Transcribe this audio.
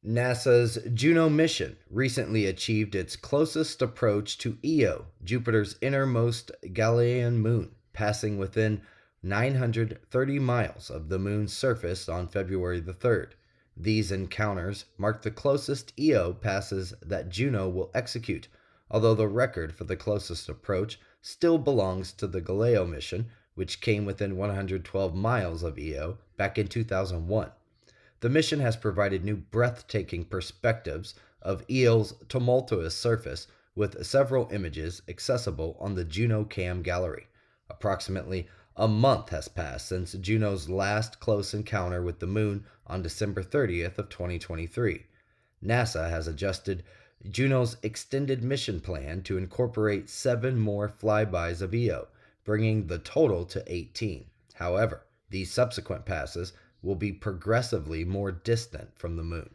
NASA's Juno mission recently achieved its closest approach to Io, Jupiter's innermost Galilean moon, passing within 930 miles of the moon's surface on February the 3rd. These encounters mark the closest Io passes that Juno will execute, although the record for the closest approach still belongs to the Galileo mission, which came within 112 miles of Io back in 2001. The mission has provided new breathtaking perspectives of Eo's tumultuous surface, with several images accessible on the JunoCam Gallery. Approximately a month has passed since Juno's last close encounter with the moon on December 30th of 2023. NASA has adjusted Juno's extended mission plan to incorporate 7 more flybys of Io, bringing the total to 18. However, these subsequent passes will be progressively more distant from the moon.